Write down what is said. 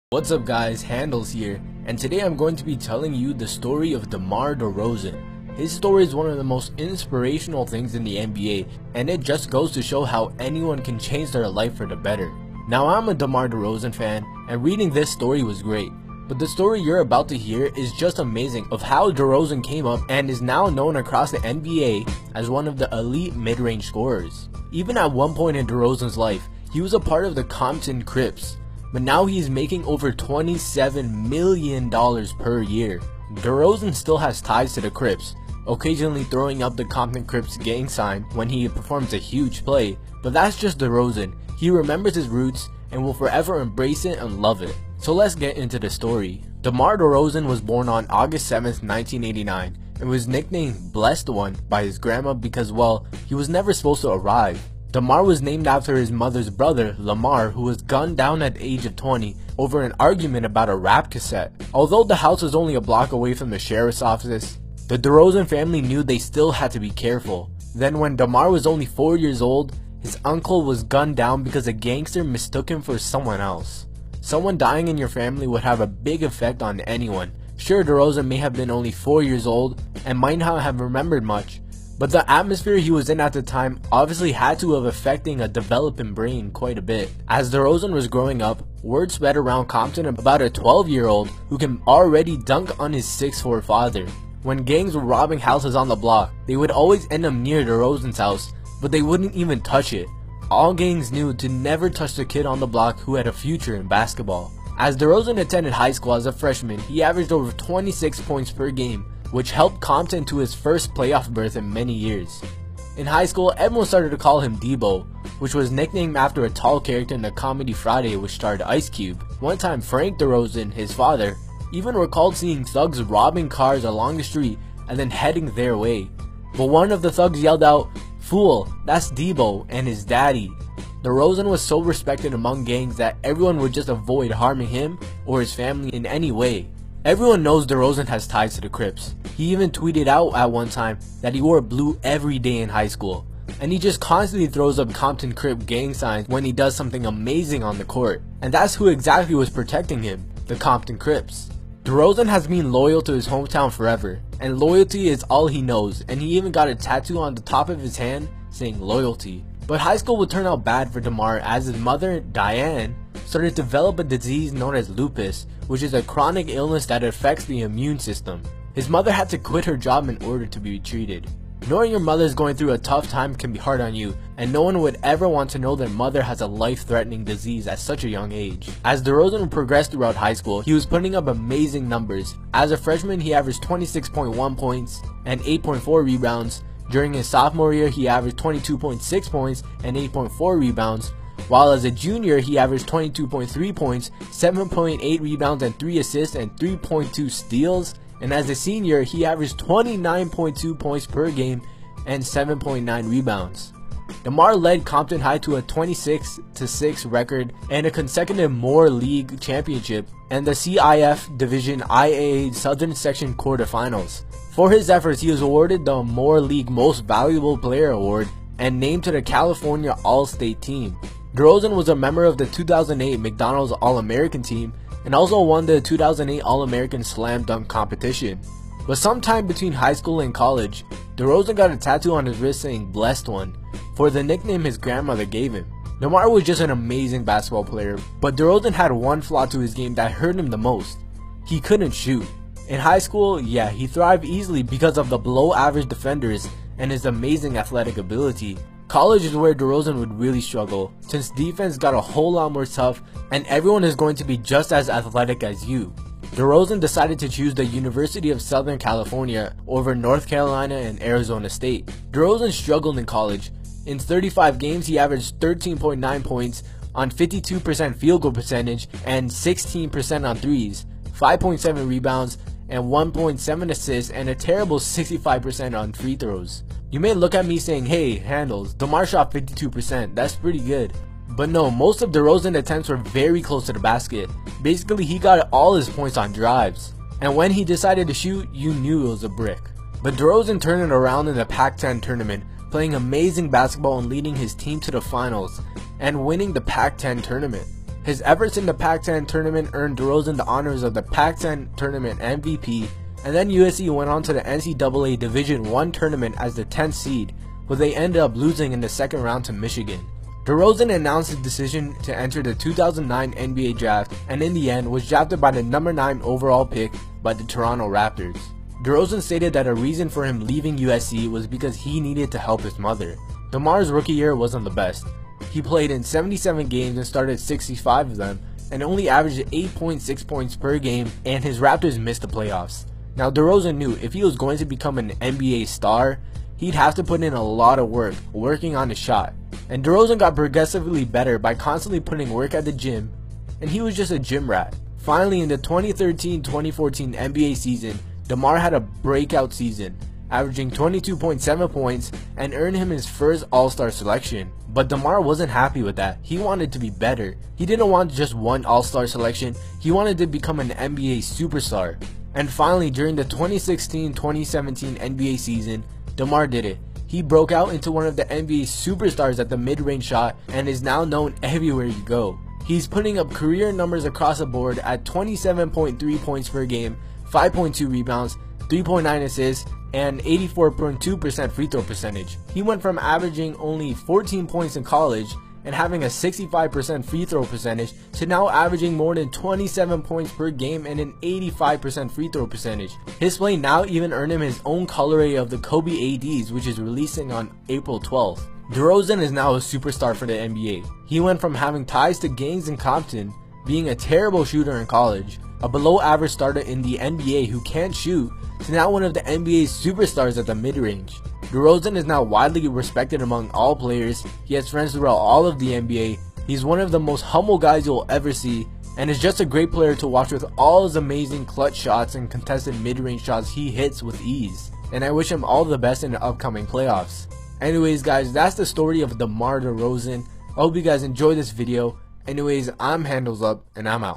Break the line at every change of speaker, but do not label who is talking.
What's up guys, Handles here, and today I'm going to be telling you the story of DeMar DeRozan. His story is one of the most inspirational things in the NBA, and it just goes to show how anyone can change their life for the better. Now I'm a DeMar DeRozan fan, and reading this story was great, but the story you're about to hear is just amazing of how DeRozan came up and is now known across the NBA as one of the elite mid-range scorers. Even at one point in DeRozan's life, he was a part of the Compton Crips. But now he's making over $27 million per year. DeRozan still has ties to the Crips, occasionally throwing up the Compton Crips gang sign when he performs a huge play, but that's just DeRozan. He remembers his roots and will forever embrace it and love it. So let's get into the story. DeMar DeRozan was born on August 7th, 1989 and was nicknamed Blessed One by his grandma because, well, he was never supposed to arrive. DeMar was named after his mother's brother, Lamar, who was gunned down at the age of 20 over an argument about a rap cassette. Although the house was only a block away from the sheriff's office, the DeRozan family knew they still had to be careful. Then when DeMar was only 4 years old, his uncle was gunned down because a gangster mistook him for someone else. Someone dying in your family would have a big effect on anyone. Sure, DeRozan may have been only 4 years old and might not have remembered much, but the atmosphere he was in at the time obviously had to have affecting a developing brain quite a bit. As DeRozan was growing up, word spread around Compton about a 12-year-old who can already dunk on his 6'4" father. When gangs were robbing houses on the block, they would always end up near DeRozan's house, but they wouldn't even touch it. All gangs knew to never touch the kid on the block who had a future in basketball. As DeRozan attended high school as a freshman, he averaged over 26 points per game, which helped Compton to his first playoff berth in many years. In high school, everyone started to call him Debo, which was nicknamed after a tall character in the comedy Friday which starred Ice Cube. One time, Frank DeRozan, his father, even recalled seeing thugs robbing cars along the street and then heading their way. But one of the thugs yelled out, "Fool, that's Debo and his daddy." DeRozan was so respected among gangs that everyone would just avoid harming him or his family in any way. Everyone knows DeRozan has ties to the Crips. He even tweeted out at one time that he wore blue every day in high school, and he just constantly throws up Compton Crip gang signs when he does something amazing on the court. And that's who exactly was protecting him, the Compton Crips. DeRozan has been loyal to his hometown forever, and loyalty is all he knows, and he even got a tattoo on the top of his hand saying loyalty. But high school would turn out bad for DeMar as his mother, Diane, started to develop a disease known as lupus, which is a chronic illness that affects the immune system. His mother had to quit her job in order to be treated. Knowing your mother is going through a tough time can be hard on you, and no one would ever want to know their mother has a life-threatening disease at such a young age. As DeRozan progressed throughout high school, he was putting up amazing numbers. As a freshman, he averaged 26.1 points and 8.4 rebounds. During his sophomore year, he averaged 22.6 points and 8.4 rebounds. While as a junior, he averaged 22.3 points, 7.8 rebounds and 3 assists and 3.2 steals. And as a senior, he averaged 29.2 points per game and 7.9 rebounds. DeMar led Compton High to a 26-6 record and a consecutive Moore League championship and the CIF Division IAA Southern Section quarterfinals. For his efforts, he was awarded the Moore League Most Valuable Player Award and named to the California All-State team. DeRozan was a member of the 2008 McDonald's All-American team and also won the 2008 All-American Slam Dunk competition. But sometime between high school and college, DeRozan got a tattoo on his wrist saying Blessed One, for the nickname his grandmother gave him. DeMar was just an amazing basketball player, but DeRozan had one flaw to his game that hurt him the most. He couldn't shoot. In high school, yeah, he thrived easily because of the below average defenders and his amazing athletic ability. College is where DeRozan would really struggle, since defense got a whole lot more tough and everyone is going to be just as athletic as you. DeRozan decided to choose the University of Southern California over North Carolina and Arizona State. DeRozan struggled in college. In 35 games, he averaged 13.9 points on 52% field goal percentage and 16% on threes, 5.7 rebounds, and 1.7 assists, and a terrible 65% on free throws. You may look at me saying, "Hey, Handles, DeMar shot 52%, that's pretty good." But no, most of DeRozan's attempts were very close to the basket. Basically, he got all his points on drives. And when he decided to shoot, you knew it was a brick. But DeRozan turned it around in the Pac-10 tournament, playing amazing basketball and leading his team to the finals, and winning the Pac-10 tournament. His efforts in the Pac-10 tournament earned DeRozan the honors of the Pac-10 tournament MVP, and then USC went on to the NCAA Division I tournament as the 10th seed, but they ended up losing in the second round to Michigan. DeRozan announced his decision to enter the 2009 NBA draft, and in the end was drafted by the number 9 overall pick by the Toronto Raptors. DeRozan stated that a reason for him leaving USC was because he needed to help his mother. DeMar's rookie year wasn't the best. He played in 77 games and started 65 of them, and only averaged 8.6 points per game, and his Raptors missed the playoffs. Now DeRozan knew if he was going to become an NBA star, he'd have to put in a lot of work, working on his shot. And DeRozan got progressively better by constantly putting work at the gym, and he was just a gym rat. Finally, in the 2013-2014 NBA season, DeMar had a breakout season, averaging 22.7 points and earned him his first All-Star selection. But DeMar wasn't happy with that. He wanted to be better. He didn't want just one All-Star selection, he wanted to become an NBA superstar. And finally, during the 2016-2017 NBA season, DeMar did it. He broke out into one of the NBA superstars at the mid-range shot and is now known everywhere you go. He's putting up career numbers across the board at 27.3 points per game, 5.2 rebounds, 3.9 assists, and 84.2% free throw percentage. He went from averaging only 14 points in college and having a 65% free throw percentage to now averaging more than 27 points per game and an 85% free throw percentage. His play now even earned him his own colorway of the Kobe ADs, which is releasing on April 12th. DeRozan is now a superstar for the NBA. He went from having ties to gangs in Compton, being a terrible shooter in college, a below average starter in the NBA who can't shoot, to now one of the NBA's superstars at the mid-range. DeRozan is now widely respected among all players. He has friends throughout all of the NBA. He's one of the most humble guys you'll ever see, and is just a great player to watch with all his amazing clutch shots and contested mid-range shots he hits with ease. And I wish him all the best in the upcoming playoffs. Anyways guys, that's the story of DeMar DeRozan. I hope you guys enjoyed this video. Anyways, I'm Handles Up, and I'm out.